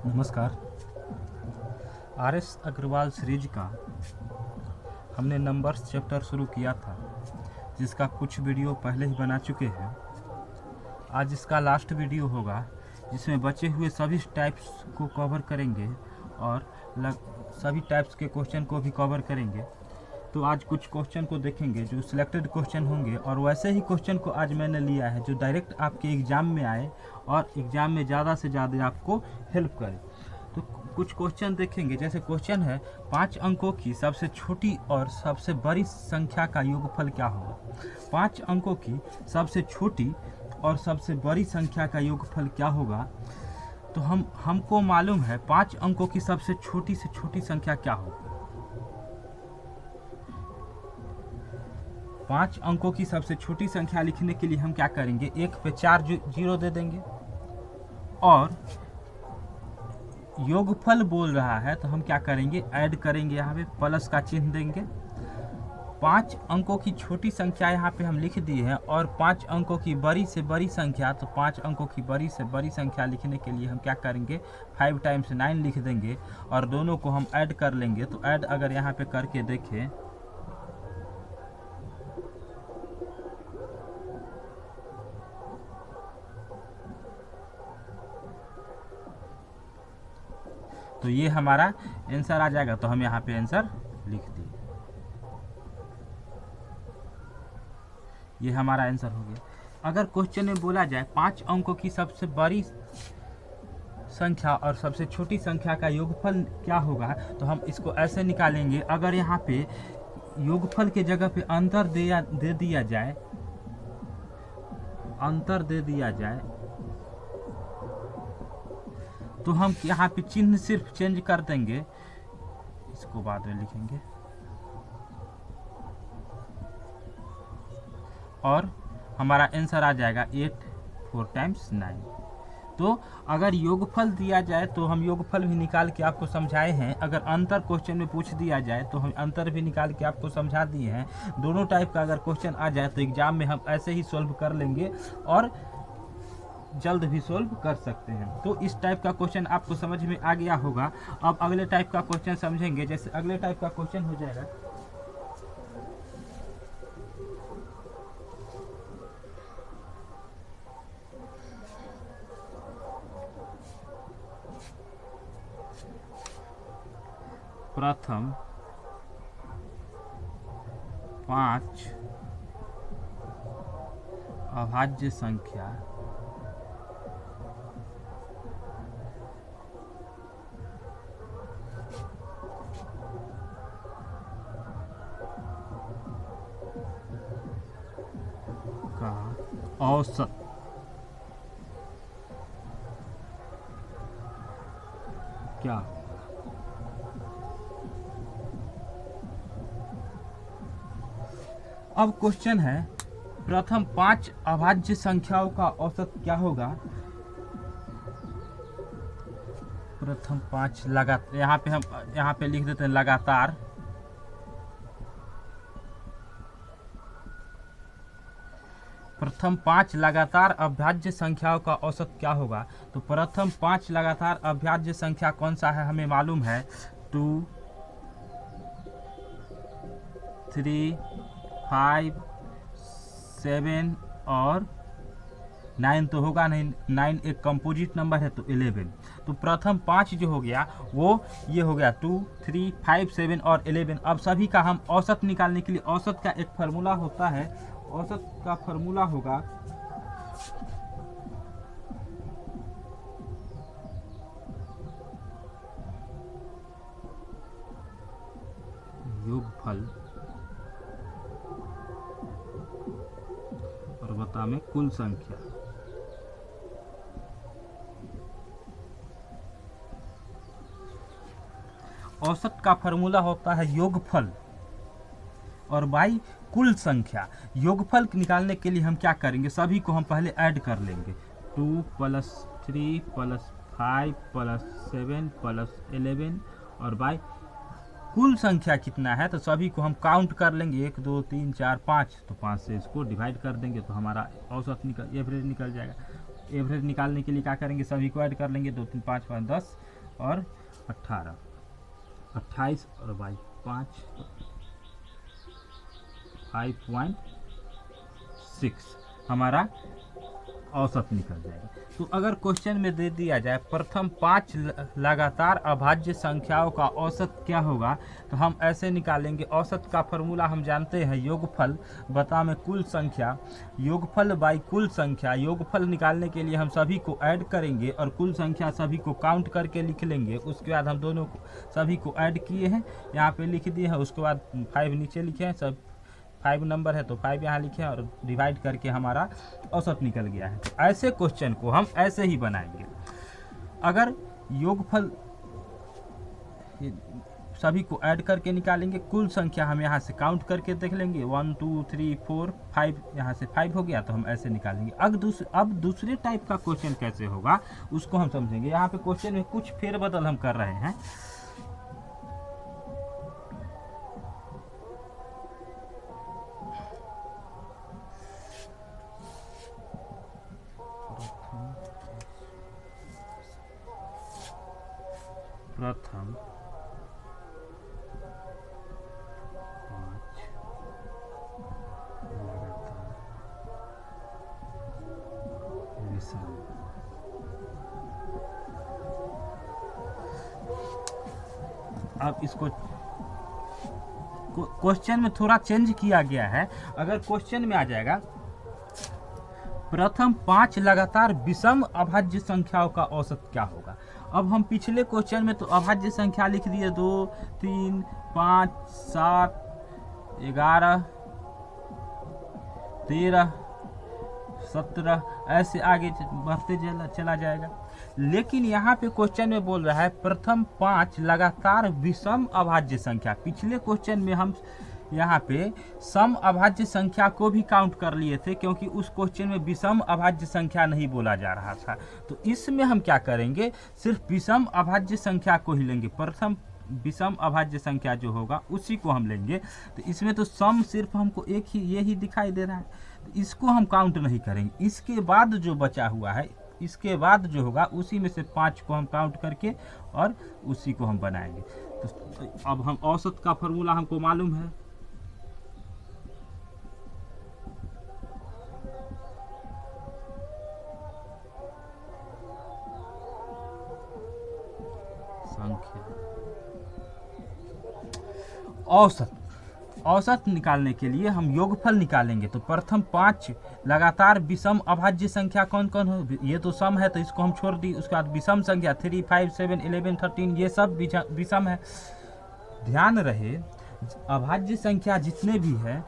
नमस्कार। RS. Agarwal series का हमने नंबर्स चैप्टर शुरू किया था, जिसका कुछ वीडियो पहले ही बना चुके हैं। आज इसका लास्ट वीडियो होगा, जिसमें बचे हुए सभी टाइप्स को कवर करेंगे और सभी टाइप्स के क्वेश्चन को भी कवर करेंगे। तो आज कुछ क्वेश्चन को देखेंगे जो सिलेक्टेड क्वेश्चन होंगे, और वैसे ही क्वेश्चन को आज मैंने लिया है जो डायरेक्ट आपके एग्ज़ाम में आए और एग्ज़ाम में ज़्यादा से ज़्यादा आपको हेल्प करे। तो कुछ क्वेश्चन देखेंगे। जैसे क्वेश्चन है 5 अंकों की सबसे छोटी और सबसे बड़ी संख्या का योगफल क्या होगा। 5 अंकों की सबसे छोटी और सबसे बड़ी संख्या का योगफल क्या होगा। तो हमको मालूम है 5 अंकों की सबसे छोटी से छोटी संख्या क्या होगी। 5 अंकों की सबसे छोटी संख्या लिखने के लिए हम क्या करेंगे, 1 पे 4 जीरो दे देंगे, और योगफल बोल रहा है तो हम क्या करेंगे, ऐड करेंगे, यहाँ पे प्लस का चिन्ह देंगे। 5 अंकों की छोटी संख्या यहाँ पे हम लिख दिए हैं, और 5 अंकों की बड़ी से बड़ी संख्या, तो 5 अंकों की बड़ी से बड़ी संख्या लिखने के लिए हम क्या करेंगे, 5 टाइम्स 9 लिख देंगे, और दोनों को हम ऐड कर लेंगे। तो ऐड अगर यहाँ पे करके देखें तो ये हमारा आंसर आ जाएगा। तो हम यहाँ पे आंसर लिख दिए, ये हमारा आंसर हो गया। अगर क्वेश्चन में बोला जाए 5 अंकों की सबसे बड़ी संख्या और सबसे छोटी संख्या का योगफल क्या होगा, तो हम इसको ऐसे निकालेंगे। अगर यहाँ पे योगफल के जगह पे अंतर दे दिया जाए तो हम यहाँ पे चिन्ह सिर्फ चेंज कर देंगे, इसको बाद में लिखेंगे, और हमारा आंसर आ जाएगा 8 4 टाइम्स 9। तो अगर योगफल दिया जाए तो हम योगफल भी निकाल के आपको समझाए हैं। अगर अंतर क्वेश्चन में पूछ दिया जाए तो हम अंतर भी निकाल के आपको समझा दिए हैं। दोनों टाइप का अगर क्वेश्चन आ जाए तो एग्जाम में हम ऐसे ही सॉल्व कर लेंगे और जल्द भी सॉल्व कर सकते हैं। तो इस टाइप का क्वेश्चन आपको समझ में आ गया होगा। अब अगले टाइप का क्वेश्चन समझेंगे। जैसे अगले टाइप का क्वेश्चन हो जाएगा, प्रथम 5 अभाज्य संख्या का औसत क्या। अब क्वेश्चन है प्रथम 5 अभाज्य संख्याओं का औसत क्या होगा। प्रथम 5 लगातार, यहाँ पे लिख देते हैं लगातार, प्रथम 5 लगातार अभाज्य संख्याओं का औसत क्या होगा। तो प्रथम 5 लगातार अभाज्य संख्या कौन सा है, हमें मालूम है 2 3 5 7 और 9 तो होगा नहीं, 9 एक कंपोजिट नंबर है तो 11। तो प्रथम 5 जो हो गया वो ये हो गया 2 3 5 7 और 11। अब सभी का हम औसत निकालने के लिए औसत का एक फार्मूला होता है। औसत का फार्मूला होगा योगफल और बता में कुल संख्या। औसत का फार्मूला होता है योगफल और बाई कुल संख्या। योगफल निकालने के लिए हम क्या करेंगे, सभी को हम पहले ऐड कर लेंगे। 2 + 3 + 5 + 7 + 11 और बाई कुल संख्या कितना है, तो सभी को हम काउंट कर लेंगे 1 2 3 4 5। तो 5 से इसको डिवाइड कर देंगे तो हमारा औसत एवरेज निकल जाएगा। एवरेज निकालने के लिए क्या करेंगे, सभी को ऐड कर लेंगे, 2 3 5 5 10 और 18, 28 और 5, 5.6 हमारा औसत निकल जाएगा। तो अगर क्वेश्चन में दे दिया जाए प्रथम 5 लगातार अभाज्य संख्याओं का औसत क्या होगा, तो हम ऐसे निकालेंगे। औसत का फॉर्मूला हम जानते हैं, योगफल बटा में कुल संख्या, योगफल बाई कुल संख्या। योगफल निकालने के लिए हम सभी को ऐड करेंगे और कुल संख्या सभी को काउंट करके लिख लेंगे। उसके बाद हम दोनों को सभी को ऐड किए हैं, यहाँ पे लिख दिए हैं। उसके बाद 5 नीचे लिखे हैं, सब 5 नंबर है तो 5 यहाँ लिखे हैं और डिवाइड करके हमारा औसत निकल गया है। तो ऐसे क्वेश्चन को हम ऐसे ही बनाएंगे। अगर योगफल सभी को ऐड करके निकालेंगे, कुल संख्या हम यहाँ से काउंट करके देख लेंगे, 1 2 3 4 5, यहाँ से 5 हो गया तो हम ऐसे निकालेंगे। अब दूसरे टाइप का क्वेश्चन कैसे होगा उसको हम समझेंगे। यहाँ पे क्वेश्चन में कुछ फेरबदल हम कर रहे हैं। प्रथम 5 लगातार विषम अब इसको क्वेश्चन में थोड़ा चेंज किया गया है। अगर क्वेश्चन में आ जाएगा प्रथम 5 लगातार विषम अभाज्य संख्याओं का औसत क्या होगा। अब हम पिछले क्वेश्चन में तो अभाज्य संख्या लिख दिए 2 3 5 7 11 13 17 ऐसे आगे बढ़ते चला जाएगा। लेकिन यहाँ पे क्वेश्चन में बोल रहा है प्रथम 5 लगातार विषम अभाज्य संख्या। पिछले क्वेश्चन में हम यहाँ पे सम अभाज्य संख्या को भी काउंट कर लिए थे, क्योंकि उस क्वेश्चन में विषम अभाज्य संख्या नहीं बोला जा रहा था। तो इसमें हम क्या करेंगे, सिर्फ विषम अभाज्य संख्या को ही लेंगे। प्रथम विषम अभाज्य संख्या जो होगा उसी को हम लेंगे। तो इसमें तो सम सिर्फ हमको एक ही ये ही दिखाई दे रहा है, तो इसको हम काउंट नहीं करेंगे। इसके बाद जो बचा हुआ है, इसके बाद जो होगा उसी में से 5 को हम काउंट करके और उसी को हम बनाएंगे। तो अब हम औसत का फॉर्मूला हमको मालूम है, संख्या औसत निकालने के लिए हम योगफल निकालेंगे। तो प्रथम 5 लगातार विषम अभाज्य संख्या कौन कौन हो, ये तो सम है तो इसको हम छोड़ दी। उसके बाद विषम संख्या 3 5 7 11 13 ये सब विषम है। ध्यान रहे अभाज्य संख्या जितने भी है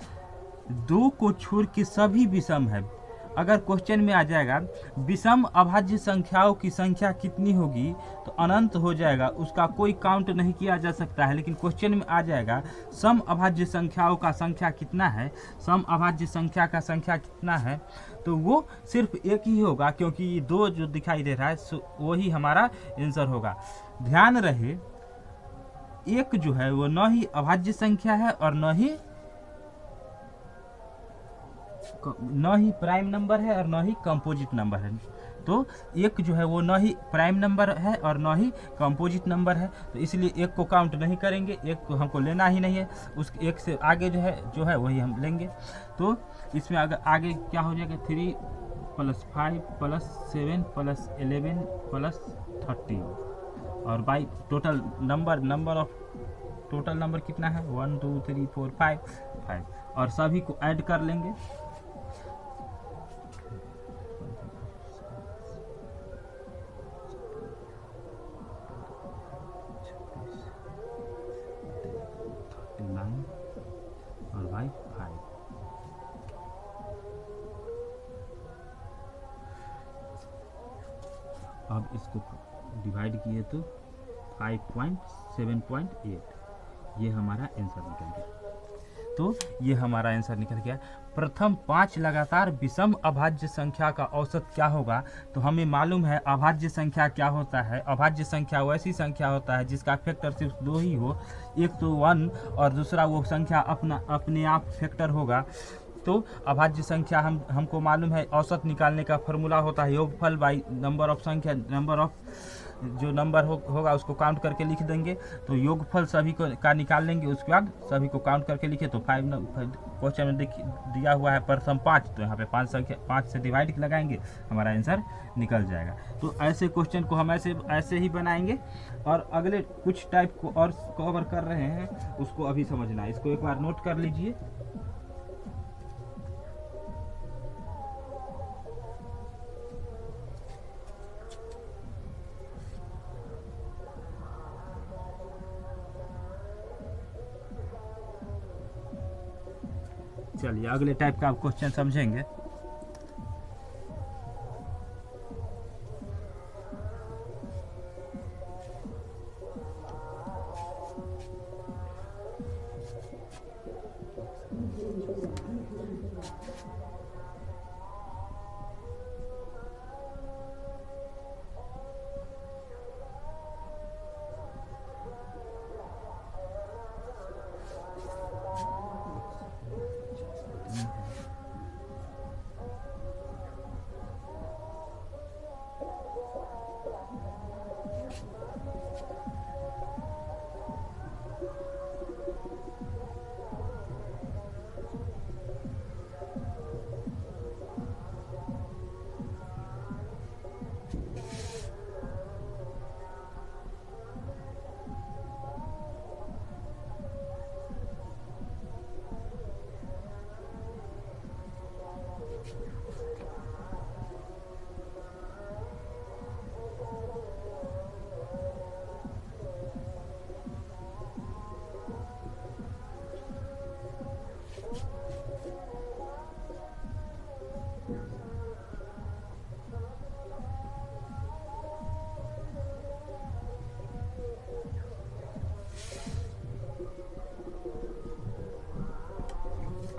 2 को छोड़ के सभी विषम है। अगर क्वेश्चन में आ जाएगा विषम अभाज्य संख्याओं की संख्या कितनी होगी तो अनंत हो जाएगा, उसका कोई काउंट नहीं किया जा सकता है। लेकिन क्वेश्चन में आ जाएगा सम अभाज्य संख्याओं का संख्या कितना है, सम अभाज्य संख्या का संख्या कितना है, तो वो सिर्फ एक ही होगा, क्योंकि ये 2 जो दिखाई दे रहा है वही हमारा आंसर होगा। ध्यान रहे एक जो है वो न ही अभाज्य संख्या है और न ही प्राइम नंबर है और न ही कंपोजिट नंबर है। तो एक जो है वो न ही प्राइम नंबर है और न ही कंपोजिट नंबर है, तो इसलिए एक को काउंट नहीं करेंगे, एक को हमको लेना ही नहीं है। उस एक से आगे जो है वही हम लेंगे। तो इसमें अगर आगे क्या हो जाएगा 3 + 5 + 7 + 11 + 13 और बाई टोटल नंबर कितना है 1 2 3 4 5 और सभी को ऐड कर लेंगे। और बाई 5 अब इसको डिवाइड किए तो 5.7.8 ये हमारा आंसर निकल गया। तो ये हमारा आंसर निकल गया। प्रथम 5 लगातार विषम अभाज्य संख्या का औसत क्या होगा, तो हमें मालूम है अभाज्य संख्या क्या होता है। अभाज्य संख्या वैसी संख्या होता है जिसका फैक्टर सिर्फ 2 ही हो, एक तो 1 और दूसरा वो संख्या अपने आप फैक्टर होगा। तो अभाज्य संख्या हमको मालूम है औसत निकालने का फॉर्मूला होता है योगफल बाई नंबर ऑफ संख्या, नंबर ऑफ जो नंबर होगा उसको काउंट करके लिख देंगे। तो योगफल सभी को का निकाल लेंगे, उसके बाद सभी को काउंट करके लिखे। तो 5 क्वेश्चन में दिया हुआ है प्रथम 5, तो यहाँ पे 5 से डिवाइड लगाएंगे, हमारा आंसर निकल जाएगा। तो ऐसे क्वेश्चन को हम ऐसे ही बनाएंगे। और अगले कुछ टाइप को और कवर कर रहे हैं, उसको अभी समझना है। इसको एक बार नोट कर लीजिए। चलिए अगले टाइप का आप क्वेश्चन समझेंगे।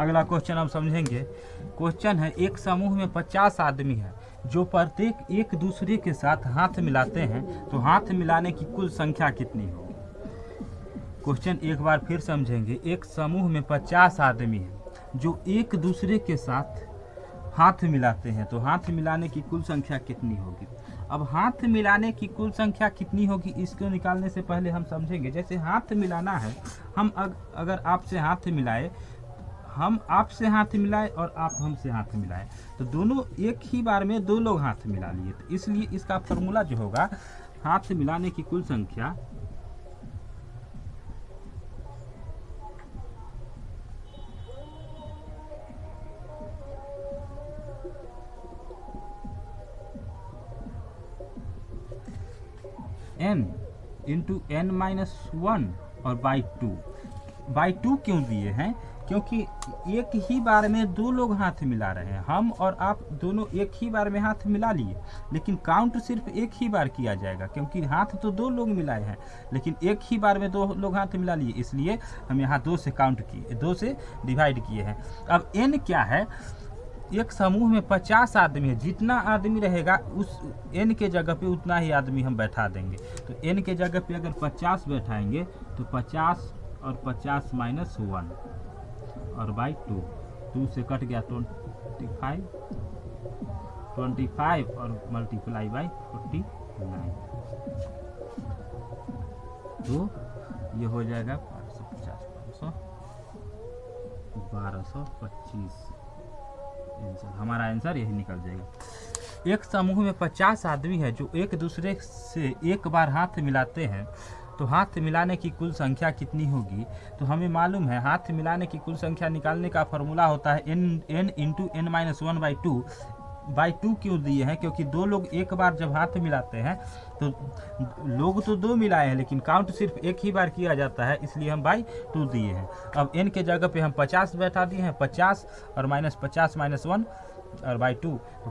अगला क्वेश्चन हम समझेंगे। क्वेश्चन है, एक समूह में 50 आदमी है जो प्रत्येक एक दूसरे के साथ हाथ मिलाते हैं, तो हाथ मिलाने की कुल संख्या कितनी होगी? क्वेश्चन एक बार फिर समझेंगे। एक समूह में 50 आदमी हैं जो एक दूसरे के साथ हाथ मिलाते हैं, तो हाथ मिलाने की कुल संख्या कितनी होगी? अब हाथ मिलाने की कुल संख्या कितनी होगी, इसको निकालने से पहले हम समझेंगे। जैसे हाथ मिलाना है, हम अगर आपसे हाथ मिलाए, हम आपसे हाथ मिलाए और आप हमसे हाथ मिलाए, तो दोनों एक ही बार में 2 लोग हाथ मिला लिए। तो इसलिए इसका फॉर्मूला जो होगा, हाथ मिलाने की कुल संख्या n इंटू n-1 और बाई 2 क्यों दिए हैं? क्योंकि एक ही बार में 2 लोग हाथ मिला रहे हैं। हम और आप दोनों एक ही बार में हाथ मिला लिए, लेकिन काउंट सिर्फ एक ही बार किया जाएगा, क्योंकि हाथ तो 2 लोग मिलाए हैं, लेकिन एक ही बार में 2 लोग हाथ मिला लिए, इसलिए हम यहाँ 2 से काउंट किए, 2 से डिवाइड किए हैं। अब n क्या है? एक समूह में 50 आदमी है, जितना आदमी रहेगा उस n के जगह पे उतना ही आदमी हम बैठा देंगे। तो n के जगह पे अगर 50 बैठाएंगे तो 50 और 50 माइनस 1 और बाई 2 से कट गया 25 और मल्टीप्लाई बाई 49, तो ये हो जाएगा 1225। हमारा आंसर यही निकल जाएगा। एक समूह में 50 आदमी है जो एक दूसरे से एक बार हाथ मिलाते हैं, तो हाथ मिलाने की कुल संख्या कितनी होगी? तो हमें मालूम है हाथ मिलाने की कुल संख्या निकालने का फॉर्मूला होता है n इंटू n-1 बाई 2 क्यों दिए हैं? क्योंकि 2 लोग एक बार जब हाथ मिलाते हैं तो लोग तो 2 मिलाए हैं, लेकिन काउंट सिर्फ एक ही बार किया जाता है, इसलिए हम बाई 2 दिए हैं। अब n के जगह पे हम 50 बैठा दिए हैं, 50 और -50 माइनस 1 और बाई 2, तो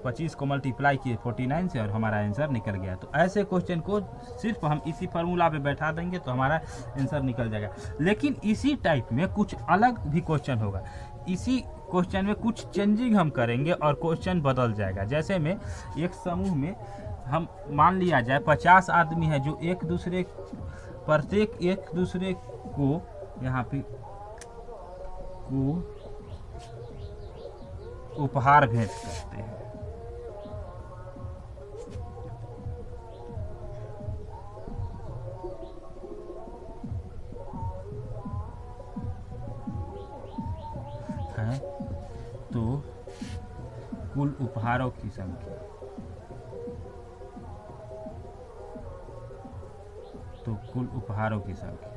25 को मल्टीप्लाई किए 49 से और हमारा आंसर निकल गया। तो ऐसे क्वेश्चन को सिर्फ हम इसी फार्मूला पे बैठा देंगे तो हमारा आंसर निकल जाएगा। लेकिन इसी टाइप में कुछ अलग भी क्वेश्चन होगा, इसी क्वेश्चन में कुछ चेंजिंग हम करेंगे और क्वेश्चन बदल जाएगा। जैसे में एक समूह में हम मान लिया जाए 50 आदमी है जो प्रत्येक एक दूसरे को यहाँ पे को उपहार भेंट करते हैं। तो कुल उपहारों की संख्या, तो कुल उपहारों की संख्या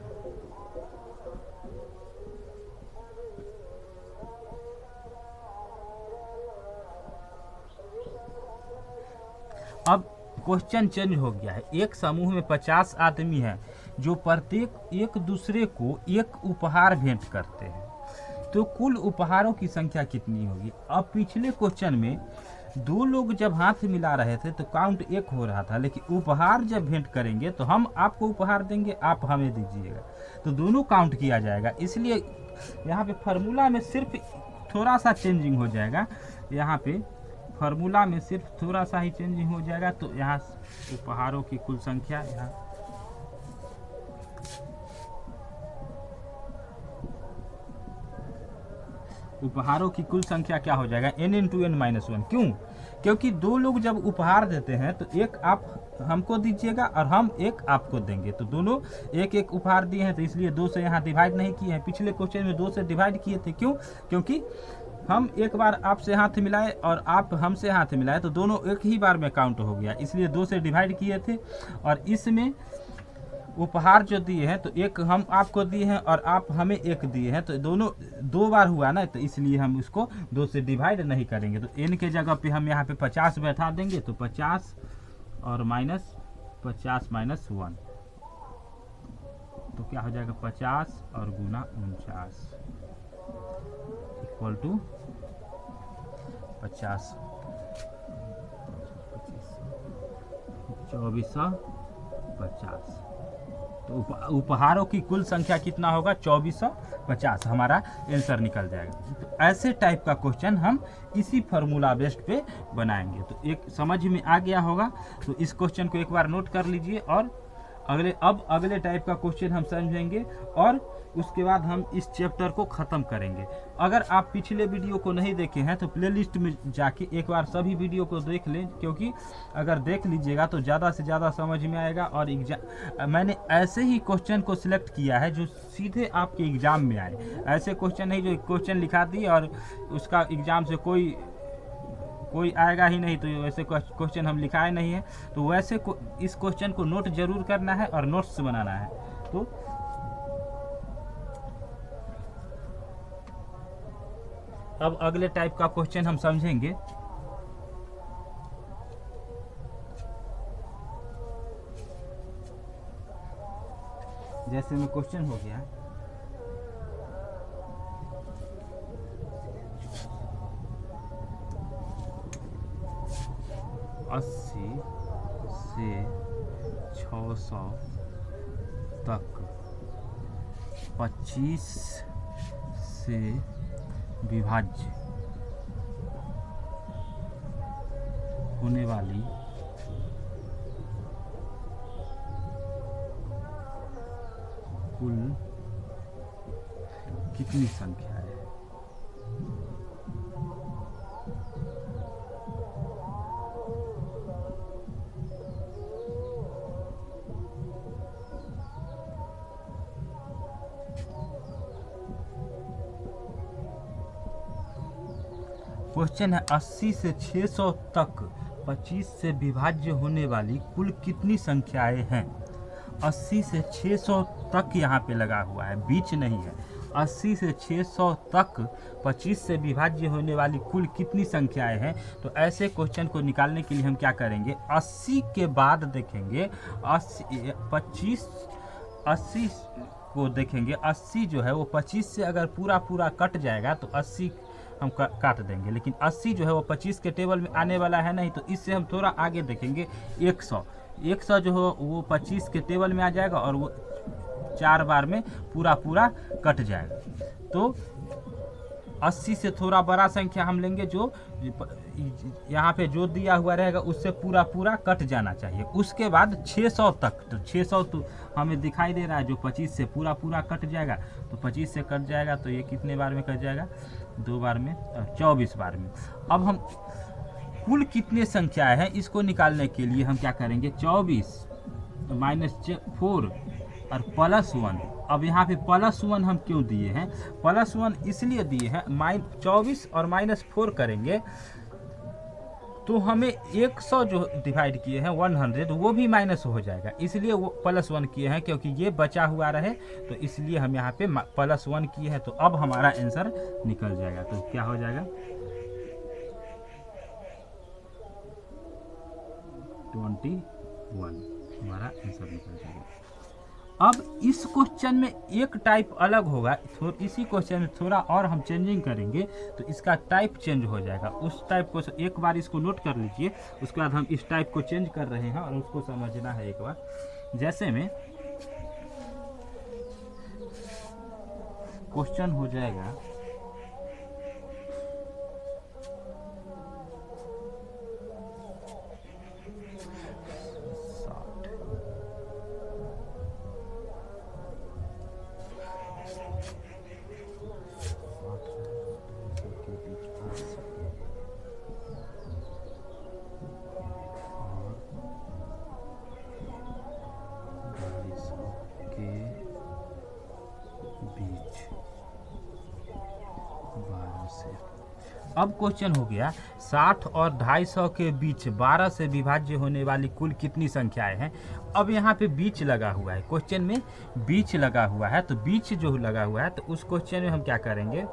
अब क्वेश्चन चेंज हो गया है। एक समूह में 50 आदमी हैं जो प्रत्येक एक दूसरे को एक उपहार भेंट करते हैं, तो कुल उपहारों की संख्या कितनी होगी। अब पिछले क्वेश्चन में दो लोग जब हाथ मिला रहे थे तो काउंट एक हो रहा था, लेकिन उपहार जब भेंट करेंगे तो हम आपको उपहार देंगे, आप हमें दीजिएगा, तो दोनों काउंट किया जाएगा। इसलिए यहाँ पे फार्मूला में सिर्फ थोड़ा सा चेंजिंग हो जाएगा, यहाँ पे फार्मूला में सिर्फ थोड़ा सा ही चेंजिंग हो जाएगा। तो यहाँ उपहारों की कुल संख्या, यहाँ उपहारों की कुल संख्या क्या हो जाएगा, n × n - 1। क्यों? क्योंकि दो लोग जब उपहार देते हैं तो एक आप हमको दीजिएगा और हम एक आपको देंगे, तो दोनों एक एक उपहार दिए हैं, तो इसलिए 2 से यहाँ डिवाइड नहीं किए हैं। पिछले क्वेश्चन में 2 से डिवाइड किए थे। क्यों? क्योंकि हम एक बार आपसे हाथ मिलाए और आप हमसे हाथ मिलाए, तो दोनों एक ही बार में काउंट हो गया, इसलिए 2 से डिवाइड किए थे। और इसमें उपहार जो दिए हैं तो एक हम आपको दिए हैं और आप हमें एक दिए हैं, तो दोनों 2 बार हुआ ना, तो इसलिए हम उसको 2 से डिवाइड नहीं करेंगे। तो n के जगह पे हम यहाँ पे 50 बैठा देंगे, तो 50 और -50 - 1, तो क्या हो जाएगा 50 और गुना 49 इक्वल टू 50 2450। तो उपहारों की कुल संख्या कितना होगा, 2450 हमारा आंसर निकल जाएगा। तो ऐसे टाइप का क्वेश्चन हम इसी फार्मूला बेस्ड पे बनाएंगे। तो एक समझ में आ गया होगा, तो इस क्वेश्चन को एक बार नोट कर लीजिए और अगले टाइप का क्वेश्चन हम समझेंगे और उसके बाद हम इस चैप्टर को ख़त्म करेंगे। अगर आप पिछले वीडियो को नहीं देखे हैं तो प्लेलिस्ट में जाके एक बार सभी वीडियो को देख लें, क्योंकि अगर देख लीजिएगा तो ज़्यादा से ज़्यादा समझ में आएगा। और मैंने ऐसे ही क्वेश्चन को सिलेक्ट किया है जो सीधे आपके एग्ज़ाम में आए, ऐसे क्वेश्चन नहीं जो क्वेश्चन लिखा दिए और उसका एग्ज़ाम से कोई आएगा ही नहीं, तो वैसे क्वेश्चन हम लिखाए नहीं है। तो वैसे इस क्वेश्चन को नोट जरूर करना है और नोट्स बनाना है। तो अब अगले टाइप का क्वेश्चन हम समझेंगे। जैसे में क्वेश्चन हो गया, अस्सी से 600 तक 25 से विभाज्य होने वाली कुल कितनी संख्या है। क्वेश्चन है 80 से 600 तक 25 से विभाज्य होने वाली कुल कितनी संख्याएं हैं। 80 से 600 तक यहाँ पे लगा हुआ है, बीच नहीं है। 80 से 600 तक 25 से विभाज्य होने वाली कुल कितनी संख्याएं हैं। तो ऐसे क्वेश्चन को निकालने के लिए हम क्या करेंगे, 80 के बाद देखेंगे 80 को देखेंगे। 80 जो है वो 25 से अगर पूरा कट जाएगा तो 80 हम काट देंगे, लेकिन 80 जो है वो 25 के टेबल में आने वाला है नहीं, तो इससे हम थोड़ा आगे देखेंगे। 100 जो है वो 25 के टेबल में आ जाएगा और वो 4 बार में पूरा कट जाएगा। तो 80 से थोड़ा बड़ा संख्या हम लेंगे, जो यहाँ पे जो दिया हुआ रहेगा उससे पूरा पूरा कट जाना चाहिए। उसके बाद 600 तक, तो 600 तो हमें दिखाई दे रहा है, जो 25 से पूरा पूरा कट जाएगा, तो 25 से कट जाएगा तो ये कितने बार में कट जाएगा, 2 बार में, 24 बार में। अब हम कुल कितने संख्याएं हैं इसको निकालने के लिए हम क्या करेंगे, 24 -4 और +1। अब यहाँ पे +1 हम क्यों दिए हैं, +1 इसलिए दिए हैं, 24 और -4 करेंगे तो हमें 100 जो डिवाइड किए हैं 100 वो भी माइनस हो जाएगा, इसलिए वो +1 किए हैं, क्योंकि ये बचा हुआ रहे, तो इसलिए हम यहाँ पे +1 किए हैं। तो अब हमारा आंसर निकल जाएगा, तो क्या हो जाएगा, 21 हमारा आंसर निकल जाएगा। अब इस क्वेश्चन में एक टाइप अलग होगा, इसी क्वेश्चन में थोड़ा और हम चेंजिंग करेंगे तो इसका टाइप चेंज हो जाएगा। उस टाइप को एक बार इसको नोट कर लीजिए, उसके बाद हम इस टाइप को चेंज कर रहे हैं और उसको समझना है एक बार। जैसे में क्वेश्चन हो जाएगा अब क्वेश्चन हो गया 60 और 250 के बीच 12 से विभाज्य होने वाली कुल कितनी संख्याएं हैं। अब यहाँ पे बीच लगा हुआ है, क्वेश्चन में बीच लगा हुआ है, तो बीच जो लगा हुआ है तो उस क्वेश्चन में हम क्या करेंगे,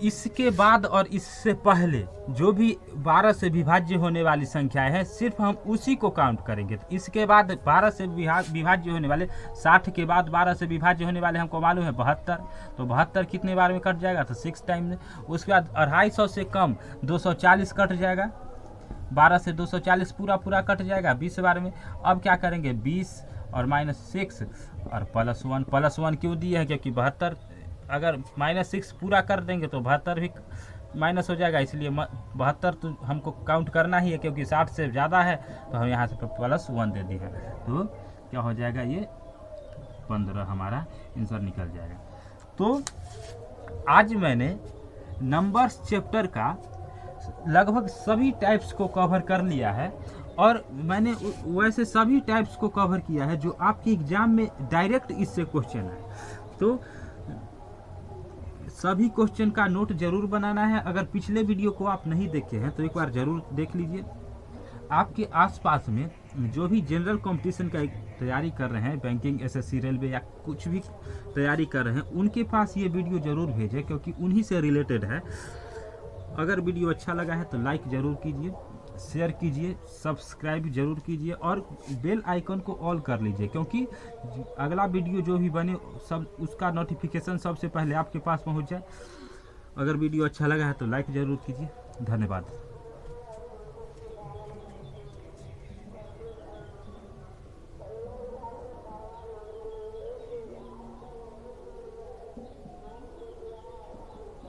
इसके बाद और इससे पहले जो भी 12 से विभाज्य होने वाली संख्याएं हैं सिर्फ हम उसी को काउंट करेंगे। तो इसके बाद 12 से विभाज्य होने वाले, 60 के बाद 12 से विभाज्य होने वाले हमको मालूम है 72, तो 72 कितने बार में कट जाएगा, तो 6 टाइम। उसके बाद 250 से कम 240 कट जाएगा, 12 से 240 पूरा पूरा कट जाएगा 20 बार में। अब क्या करेंगे, 20 और -6 और +1 क्यों दिए हैं, क्योंकि 72 अगर -6 पूरा कर देंगे तो 72 भी माइनस हो जाएगा, इसलिए 72 तो हमको काउंट करना ही है, क्योंकि 60 से ज़्यादा है, तो हम यहाँ से +1 दे दिए। तो क्या हो जाएगा, ये 15 हमारा आंसर निकल जाएगा। तो आज मैंने नंबर्स चैप्टर का लगभग सभी टाइप्स को कवर कर लिया है, और मैंने वैसे सभी टाइप्स को कवर किया है जो आपके एग्जाम में डायरेक्ट इससे क्वेश्चन है। तो सभी क्वेश्चन का नोट जरूर बनाना है। अगर पिछले वीडियो को आप नहीं देखे हैं तो एक बार जरूर देख लीजिए। आपके आसपास में जो भी जनरल कंपटीशन का तैयारी कर रहे हैं, बैंकिंग, एसएससी, रेलवे या कुछ भी तैयारी कर रहे हैं, उनके पास ये वीडियो जरूर भेजें, क्योंकि उन्हीं से रिलेटेड है। अगर वीडियो अच्छा लगा है तो लाइक ज़रूर कीजिए, शेयर कीजिए, सब्सक्राइब जरूर कीजिए और बेल आइकन को ऑल कर लीजिए, क्योंकि अगला वीडियो जो भी बने सब उसका नोटिफिकेशन सबसे पहले आपके पास पहुंच जाए। अगर वीडियो अच्छा लगा है तो लाइक ज़रूर कीजिए। धन्यवाद।